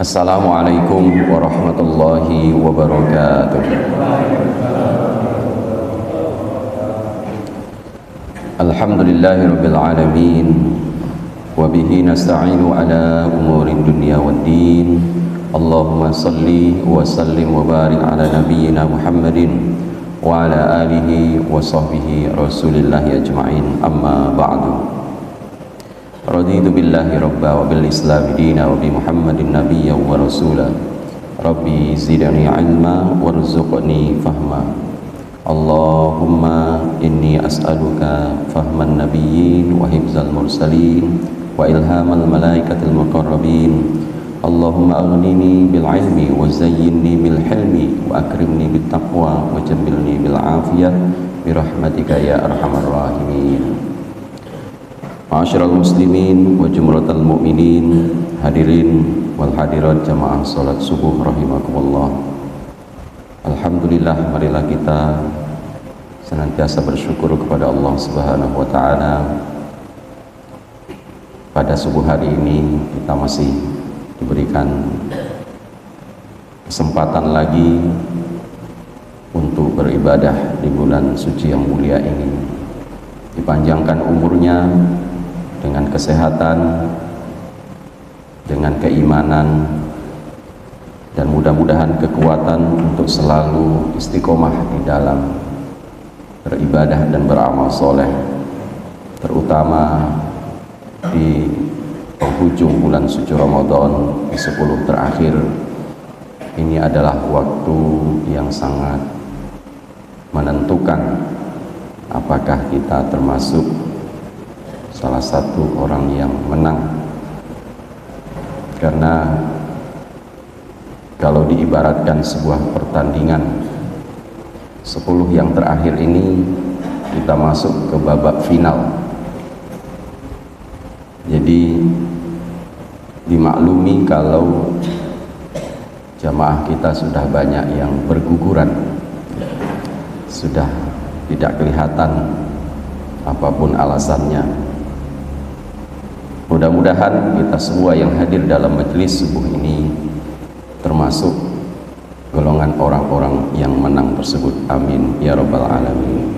Assalamualaikum warahmatullahi wabarakatuh. Alhamdulillahi rabbil alamin, wa bihi nasta'inu ala umuri dunya waddin. Allahumma salli wa sallim wa barik ala nabiyyina Muhammadin wa ala alihi wa sahbihi rasulillahi ajma'in, amma ba'du. Raditu billahi rabba wa bil islam dina wa bi Muhammadin nabiyya wa rasula. Rabbi zidni ilma warzuqni fahma. Allahumma inni as'aluka fahman nabiyyin wa hifzal mursalin wa ilhamal malaikatil muqarrabin. Allahumma aghnini bil ilmi wa zayyinni bil hilmi wa akrimni bit taqwa wa jamilni bil afiyah bi rahmatika ya arhamar rahimin. Ma'asyiral muslimin wa jumlatal mu'minin, hadirin wal hadirat jamaah salat subuh rahimakumullah. Alhamdulillah, marilah kita senantiasa bersyukur kepada Allah Subhanahu wa taala. Pada subuh hari ini kita masih diberikan kesempatan lagi untuk beribadah di bulan suci yang mulia ini. Dipanjangkan umurnya dengan kesehatan, dengan keimanan, dan mudah-mudahan kekuatan untuk selalu istiqomah di dalam beribadah dan beramal soleh, terutama di penghujung bulan suci Ramadan di 10 terakhir. Ini adalah waktu yang sangat menentukan apakah kita termasuk salah satu orang yang menang. Karena kalau diibaratkan sebuah pertandingan, 10 yang terakhir ini kita masuk ke babak final. Jadi dimaklumi kalau jamaah kita sudah banyak yang berguguran, sudah tidak kelihatan apapun alasannya. Mudah-mudahan kita semua yang hadir dalam majelis subuh ini termasuk golongan orang-orang yang menang tersebut. Amin ya rabbal alamin.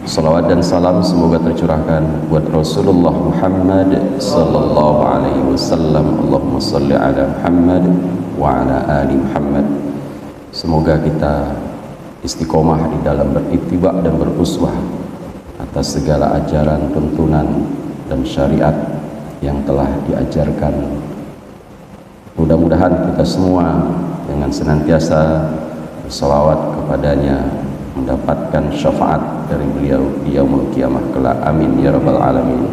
Salawat dan salam semoga tercurahkan buat Rasulullah Muhammad sallallahu alaihi wasallam. Allahumma salli ala Muhammad wa ala ali Muhammad. Semoga kita istiqomah di dalam berittiba dan beruswah atas segala ajaran, tuntunan dan syariat yang telah diajarkan. Mudah-mudahan kita semua dengan senantiasa berselawat kepadanya mendapatkan syafaat dari beliau di yaumul qiyamah kelak. Amin ya rabbal alamin.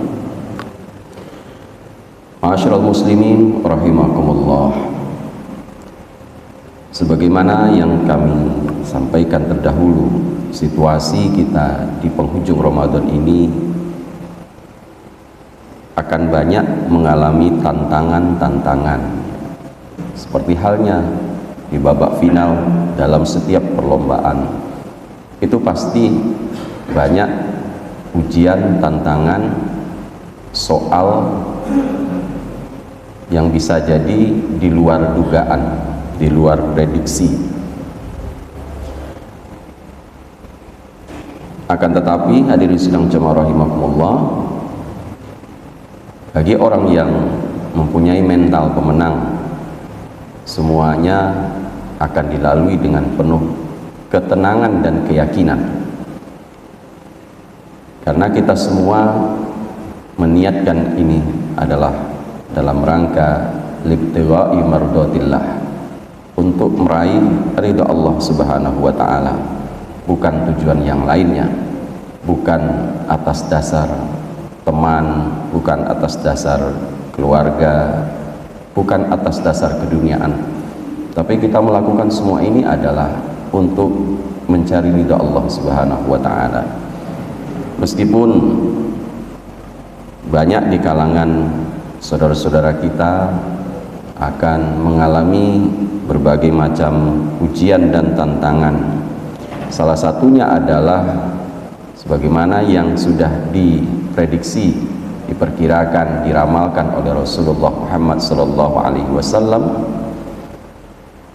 Ma'asyiral muslimin rahimakumullah. Sebagaimana yang kami sampaikan terdahulu, situasi kita di penghujung Ramadan ini akan banyak mengalami tantangan-tantangan, seperti halnya di babak final dalam setiap perlombaan. Itu pasti banyak ujian, tantangan, soal yang bisa jadi di luar dugaan, di luar prediksi. Akan tetapi hadirin sidang jemaah rahimakumullah, bagi orang yang mempunyai mental pemenang, semuanya akan dilalui dengan penuh ketenangan dan keyakinan. Karena kita semua meniatkan ini adalah dalam rangka libtigha'i mardatillah, untuk meraih ridha Allah Subhanahu wa taala, bukan tujuan yang lainnya, bukan atas dasar teman, bukan atas dasar keluarga, bukan atas dasar keduniaan. Tapi kita melakukan semua ini adalah untuk mencari ridha Allah Subhanahu wa taala. Meskipun banyak di kalangan saudara-saudara kita akan mengalami berbagai macam ujian dan tantangan. Salah satunya adalah sebagaimana yang sudah diprediksi, diperkirakan, diramalkan oleh Rasulullah Muhammad sallallahu alaihi wasallam,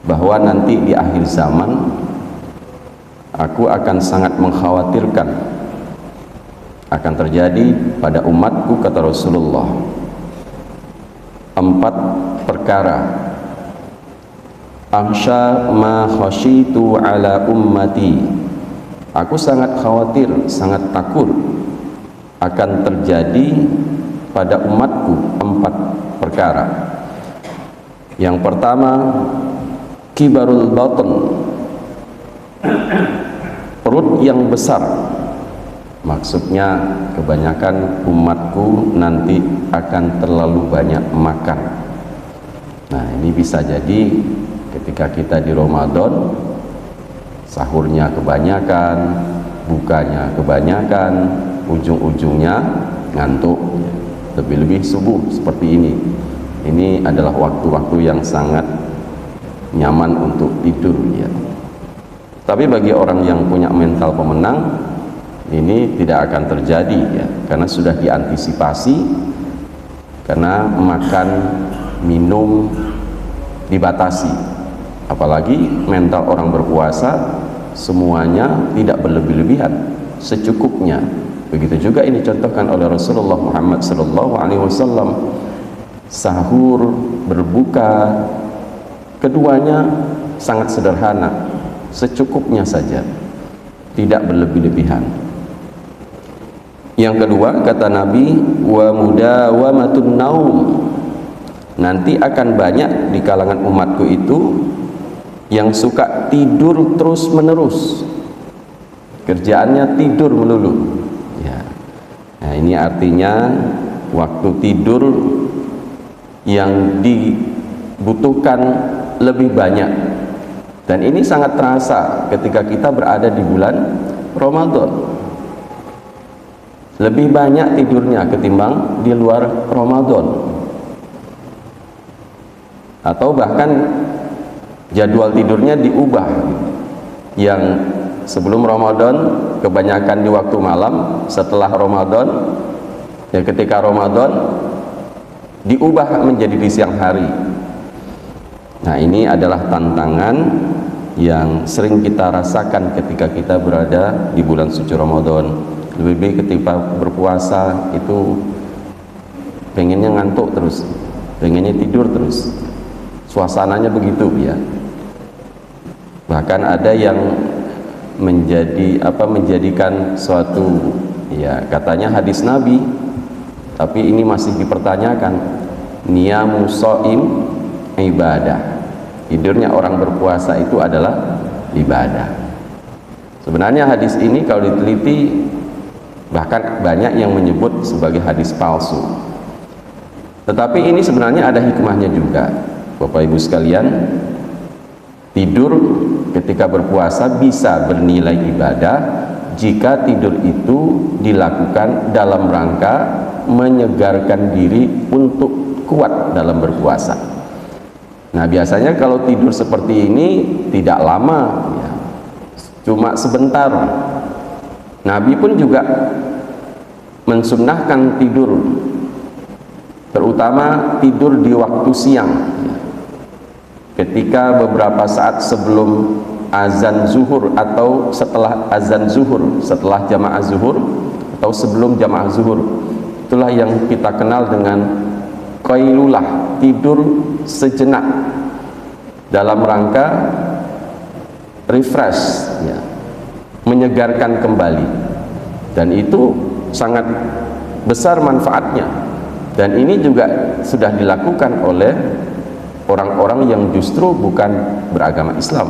bahwa nanti di akhir zaman aku akan sangat mengkhawatirkan akan terjadi pada umatku, kata Rasulullah, 4 perkara. Akhsha ma khasyitu ala ummati, aku sangat khawatir, sangat takut akan terjadi pada umatku 4 perkara. Yang pertama, kibarul batn, perut yang besar. Maksudnya kebanyakan umatku nanti akan terlalu banyak makan. Nah, ini bisa jadi ketika kita di Ramadan, sahurnya kebanyakan, bukanya kebanyakan, ujung-ujungnya ngantuk, lebih-lebih subuh seperti ini. Ini adalah waktu-waktu yang sangat nyaman untuk tidur ya. Tapi bagi orang yang punya mental pemenang, ini tidak akan terjadi ya, karena sudah diantisipasi, karena makan minum dibatasi. Apalagi mental orang berpuasa, semuanya tidak berlebih-lebihan, secukupnya. Begitu juga ini contohkan oleh Rasulullah Muhammad SAW. Sahur, berbuka, keduanya sangat sederhana, secukupnya saja, tidak berlebih-lebihan. Yang kedua, kata Nabi, wa mudawamatun naum, nanti akan banyak di kalangan umatku itu yang suka tidur terus menerus, kerjaannya tidur melulu ya. Nah, ini artinya waktu tidur yang dibutuhkan lebih banyak, dan ini sangat terasa ketika kita berada di bulan Ramadan. Lebih banyak tidurnya ketimbang di luar Ramadan, atau bahkan jadwal tidurnya diubah. Yang sebelum Ramadan kebanyakan di waktu malam, setelah Ramadan ya ketika Ramadan diubah menjadi di siang hari. Nah, ini adalah tantangan yang sering kita rasakan ketika kita berada di bulan suci Ramadan. Lebih-lebih ketika berpuasa itu pengennya ngantuk terus, pengennya tidur terus, suasananya begitu ya. Bahkan ada yang menjadikan suatu ya, katanya hadis Nabi, tapi ini masih dipertanyakan, niyamu shaim ibadah, tidurnya orang berpuasa itu adalah ibadah. Sebenarnya hadis ini kalau diteliti, bahkan banyak yang menyebut sebagai hadis palsu. Tetapi ini sebenarnya ada hikmahnya juga, Bapak Ibu sekalian. Tidur ketika berpuasa bisa bernilai ibadah jika tidur itu dilakukan dalam rangka menyegarkan diri untuk kuat dalam berpuasa. Nah, biasanya kalau tidur seperti ini tidak lama ya, cuma sebentar. Nabi pun juga mensunnahkan tidur, terutama tidur di waktu siang, ketika beberapa saat sebelum azan zuhur atau setelah azan zuhur, setelah jamaah zuhur atau sebelum jamaah zuhur. Itulah yang kita kenal dengan qailulah, tidur sejenak dalam rangka refresh ya, menyegarkan kembali, dan itu sangat besar manfaatnya. Dan ini juga sudah dilakukan oleh orang-orang yang justru bukan beragama Islam.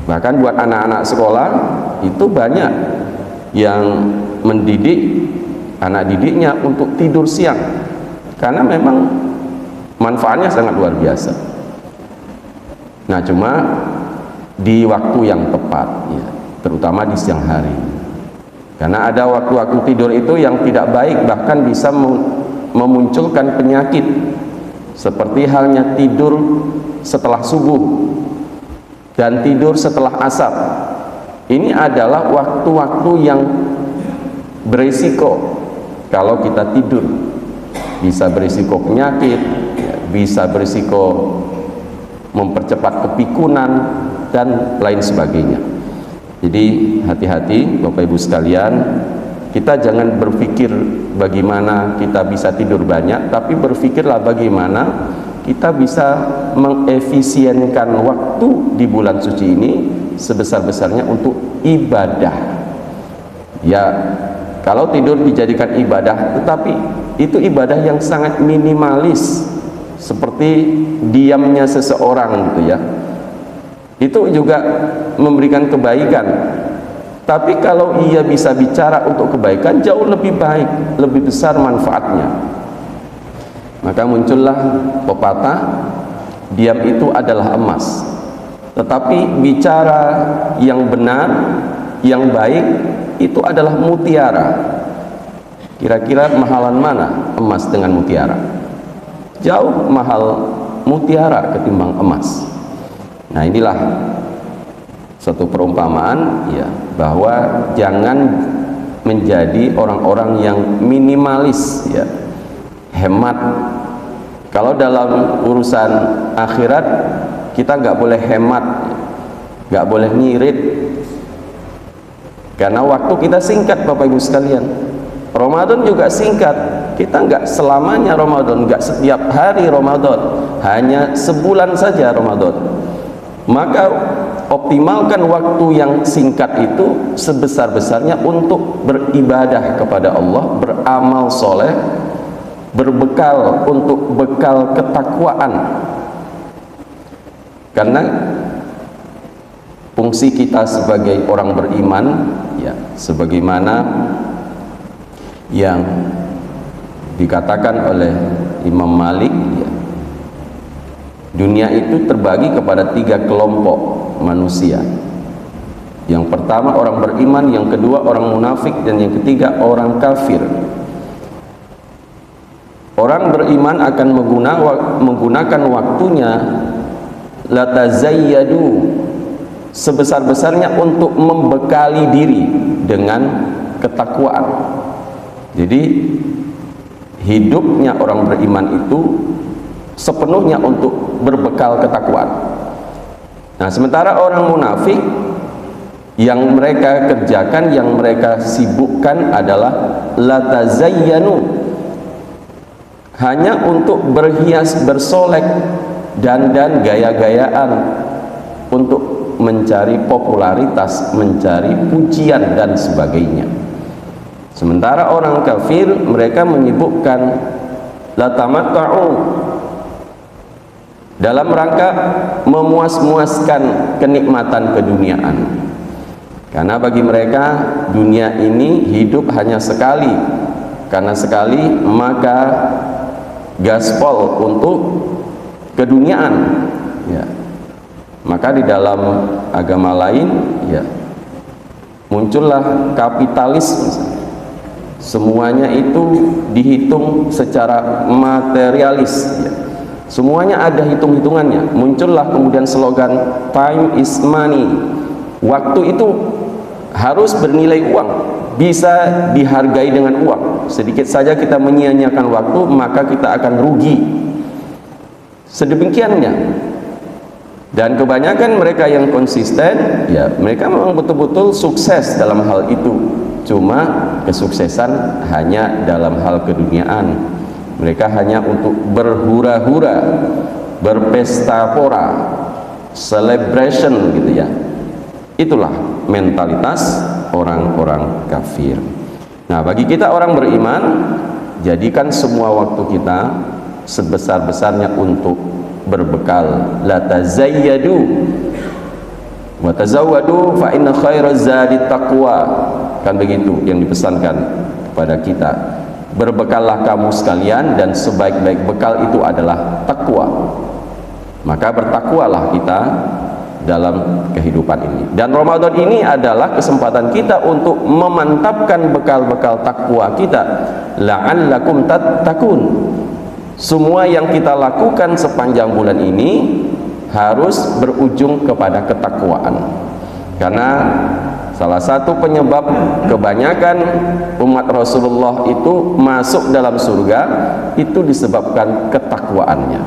Bahkan buat anak-anak sekolah itu banyak yang mendidik anak didiknya untuk tidur siang, karena memang manfaatnya sangat luar biasa. Nah, cuma di waktu yang tepat ya, terutama di siang hari, karena ada waktu-waktu tidur itu yang tidak baik, bahkan bisa memunculkan penyakit, seperti halnya tidur setelah subuh dan tidur setelah asar. Ini adalah waktu-waktu yang berisiko. Kalau kita tidur bisa berisiko penyakit ya, bisa berisiko mempercepat kepikunan dan lain sebagainya. Jadi hati-hati Bapak Ibu sekalian, kita jangan berpikir bagaimana kita bisa tidur banyak, tapi berpikirlah bagaimana kita bisa mengefisienkan waktu di bulan suci ini sebesar-besarnya untuk ibadah. Ya, kalau tidur dijadikan ibadah, tetapi itu ibadah yang sangat minimalis, seperti diamnya seseorang gitu ya, itu juga memberikan kebaikan. Tapi kalau ia bisa bicara untuk kebaikan, jauh lebih baik, lebih besar manfaatnya. Maka muncullah pepatah, diam itu adalah emas, tetapi bicara yang benar, yang baik, itu adalah mutiara. Kira-kira mahalan mana emas dengan mutiara? Jauh mahal mutiara ketimbang emas. Nah, inilah satu perumpamaan ya, bahwa jangan menjadi orang-orang yang minimalis ya, hemat. Kalau dalam urusan akhirat kita nggak boleh hemat, nggak boleh nyirit, karena waktu kita singkat Bapak Ibu sekalian. Ramadan juga singkat, kita nggak selamanya Ramadan, nggak setiap hari Ramadan, hanya sebulan saja Ramadan. Maka optimalkan waktu yang singkat itu sebesar-besarnya untuk beribadah kepada Allah, beramal soleh, berbekal untuk bekal ketakwaan. Karena fungsi kita sebagai orang beriman ya, sebagaimana yang dikatakan oleh Imam Malik ya, dunia itu terbagi kepada 3 kelompok manusia. Yang pertama orang beriman, yang kedua orang munafik, dan yang ketiga orang kafir. Orang beriman akan menggunakan waktunya latazayyadu, sebesar-besarnya untuk membekali diri dengan ketakwaan. Jadi hidupnya orang beriman itu sepenuhnya untuk berbekal ketakwaan. Nah, sementara orang munafik, yang mereka kerjakan, yang mereka sibukkan adalah latazayyanu, hanya untuk berhias, bersolek, dan gaya-gayaan, untuk mencari popularitas, mencari pujian dan sebagainya. Sementara orang kafir, mereka menyibukkan latamatta'u, dalam rangka memuas-muaskan kenikmatan keduniaan. Karena bagi mereka dunia ini hidup hanya sekali, karena sekali maka gaspol untuk keduniaan ya. Maka di dalam agama lain ya, muncullah kapitalis misalnya. Semuanya itu dihitung secara materialis ya. Semuanya ada hitung-hitungannya. Muncullah kemudian slogan time is money. Waktu itu harus bernilai uang, bisa dihargai dengan uang. Sedikit saja kita menyia-nyiakan waktu, maka kita akan rugi. Sedemikiannya. Dan kebanyakan mereka yang konsisten ya, mereka memang betul-betul sukses dalam hal itu. Cuma kesuksesan hanya dalam hal keduniaan. Mereka hanya untuk berhura-hura, berpesta pora, celebration gitu ya. Itulah mentalitas orang-orang kafir. Nah, bagi kita orang beriman, jadikan semua waktu kita sebesar-besarnya untuk berbekal. La tazayyadu wa tazawwadu fa inna khairaz zadi taqwa. Kan begitu yang dipesankan kepada kita. Berbekallah kamu sekalian, dan sebaik-baik bekal itu adalah takwa. Maka bertakwalah kita dalam kehidupan ini. Dan Ramadan ini adalah kesempatan kita untuk memantapkan bekal-bekal takwa kita. La'allakum tattaqun. Semua yang kita lakukan sepanjang bulan ini harus berujung kepada ketakwaan. Karena salah satu penyebab kebanyakan umat Rasulullah itu masuk dalam surga itu disebabkan ketakwaannya.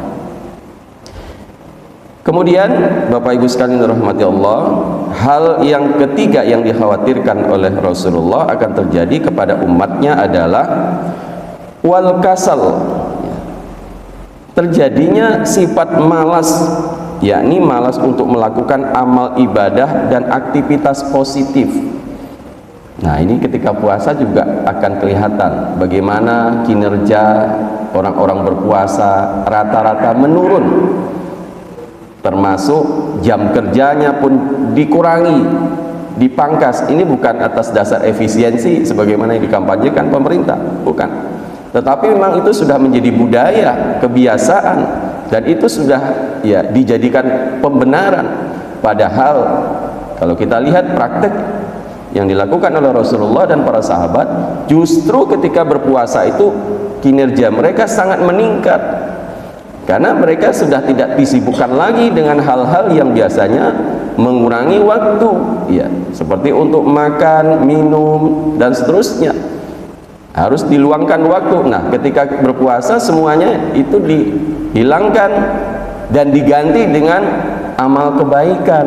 Kemudian Bapak Ibu sekalian rahmati Allah, hal yang ketiga yang dikhawatirkan oleh Rasulullah akan terjadi kepada umatnya adalah wal kasal, terjadinya sifat malas, yakni malas untuk melakukan amal ibadah dan aktivitas positif. Nah, ini ketika puasa juga akan kelihatan bagaimana kinerja orang-orang berpuasa rata-rata menurun, termasuk jam kerjanya pun dikurangi, dipangkas. Ini bukan atas dasar efisiensi sebagaimana yang dikampanyekan pemerintah, bukan, tetapi memang itu sudah menjadi budaya, kebiasaan, dan itu sudah ya dijadikan pembenaran. Padahal kalau kita lihat praktek yang dilakukan oleh Rasulullah dan para sahabat, justru ketika berpuasa itu kinerja mereka sangat meningkat, karena mereka sudah tidak disibukkan lagi dengan hal-hal yang biasanya mengurangi waktu, ya, seperti untuk makan, minum, dan seterusnya. Harus diluangkan waktu. Nah, ketika berpuasa semuanya itu dihilangkan dan diganti dengan amal kebaikan,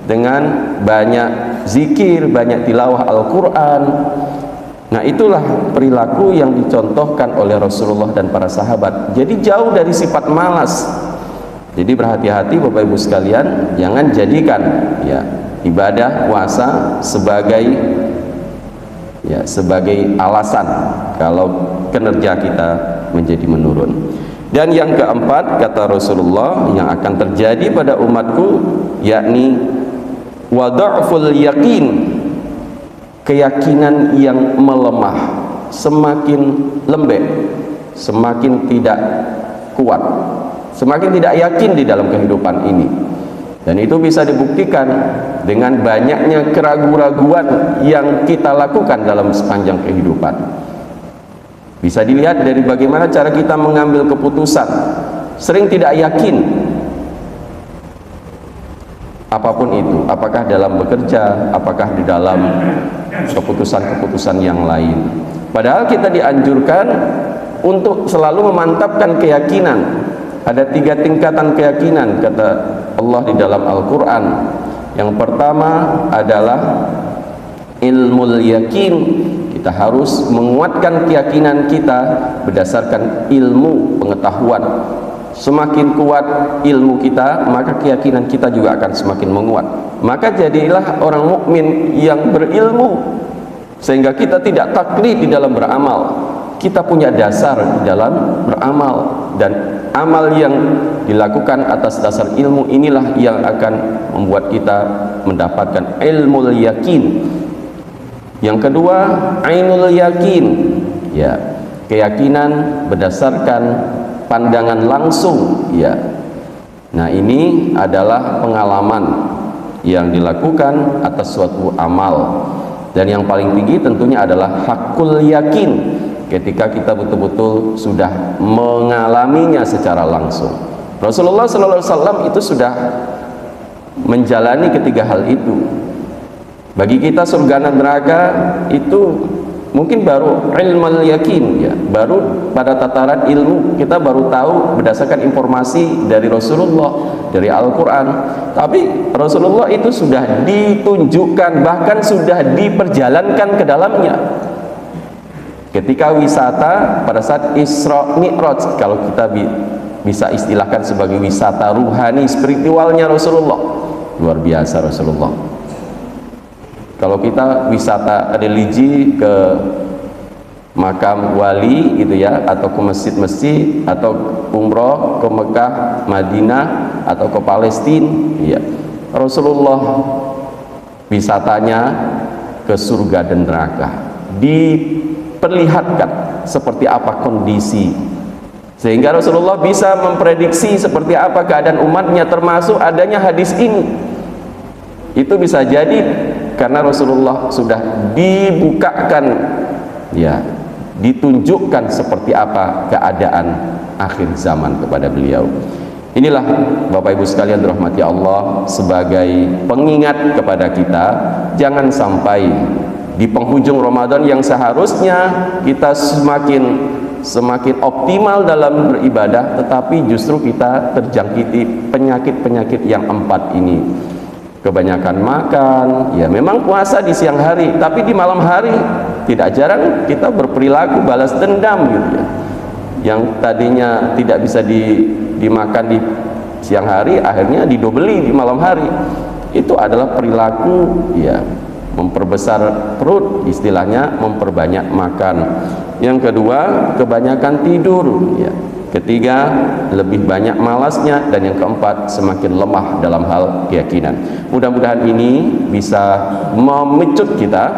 dengan banyak zikir, banyak tilawah Al-Quran. Nah, itulah perilaku yang dicontohkan oleh Rasulullah dan para sahabat. Jadi jauh dari sifat malas. Jadi berhati-hati Bapak Ibu sekalian, jangan jadikan ya ibadah puasa sebagai alasan kalau kinerja kita menjadi menurun. Dan yang keempat, kata Rasulullah, yang akan terjadi pada umatku yakni wada'ful yakin, keyakinan yang melemah, semakin lembek, semakin tidak kuat, semakin tidak yakin di dalam kehidupan ini. Dan itu bisa dibuktikan dengan banyaknya keraguan-raguan yang kita lakukan dalam sepanjang kehidupan. Bisa dilihat dari bagaimana cara kita mengambil keputusan, sering tidak yakin apapun itu, apakah dalam bekerja, apakah di dalam keputusan-keputusan yang lain. Padahal kita dianjurkan untuk selalu memantapkan keyakinan. Ada 3 tingkatan keyakinan kata Allah di dalam Al-Quran. Yang pertama adalah ilmul yakin. Kita harus menguatkan keyakinan kita berdasarkan ilmu pengetahuan. Semakin kuat ilmu kita, maka keyakinan kita juga akan semakin menguat. Maka jadilah orang mukmin yang berilmu, sehingga kita tidak taklid di dalam beramal. Kita punya dasar di dalam beramal, dan amal yang dilakukan atas dasar ilmu inilah yang akan membuat kita mendapatkan ilmul yakin. Yang kedua, ainul yakin, ya, keyakinan berdasarkan pandangan langsung, ya. Nah, ini adalah pengalaman yang dilakukan atas suatu amal. Dan yang paling tinggi tentunya adalah hakul yakin, ketika kita betul-betul sudah mengalaminya secara langsung. Rasulullah SAW itu sudah menjalani ketiga hal itu. Bagi kita surga dan neraka itu mungkin baru ilmul yakin, ya, baru pada tataran ilmu kita baru tahu berdasarkan informasi dari Rasulullah, dari Al-Quran. Tapi Rasulullah itu sudah ditunjukkan, bahkan sudah diperjalankan ke dalamnya. Ketika wisata pada saat Isra Mi'raj, kalau kita bisa istilahkan sebagai wisata ruhani spiritualnya Rasulullah, luar biasa Rasulullah. Kalau kita wisata religi ke makam wali gitu ya, atau ke masjid-masjid, atau umroh ke Mekah, Madinah, atau ke Palestina, ya, Rasulullah wisatanya ke surga dan neraka, diperlihatkan seperti apa kondisi, sehingga Rasulullah bisa memprediksi seperti apa keadaan umatnya, termasuk adanya hadis ini. Itu bisa jadi karena Rasulullah sudah dibukakan, ya, ditunjukkan seperti apa keadaan akhir zaman kepada beliau. Inilah Bapak Ibu sekalian dirahmati Allah, sebagai pengingat kepada kita, jangan sampai di penghujung Ramadan yang seharusnya kita semakin semakin optimal dalam beribadah, tetapi justru kita terjangkiti penyakit-penyakit yang 4 ini. Kebanyakan makan, ya memang puasa di siang hari, tapi di malam hari tidak jarang kita berperilaku balas dendam gitu ya. Yang tadinya tidak bisa dimakan di siang hari, akhirnya didobeli di malam hari. Itu adalah perilaku ya memperbesar perut, istilahnya memperbanyak makan. Yang kedua, kebanyakan tidur ya. Ketiga, lebih banyak malasnya. Dan yang keempat, semakin lemah dalam hal keyakinan. Mudah-mudahan ini bisa memicut kita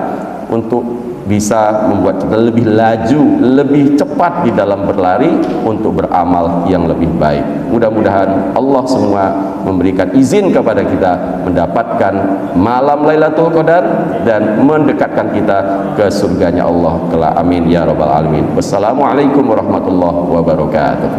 untuk bisa membuat kita lebih laju, lebih cepat di dalam berlari untuk beramal yang lebih baik. Mudah-mudahan Allah semua memberikan izin kepada kita mendapatkan malam Lailatul Qadar dan mendekatkan kita ke surganya Allah kelak. Amin ya rabbal alamin. Wassalamualaikum warahmatullahi wabarakatuh.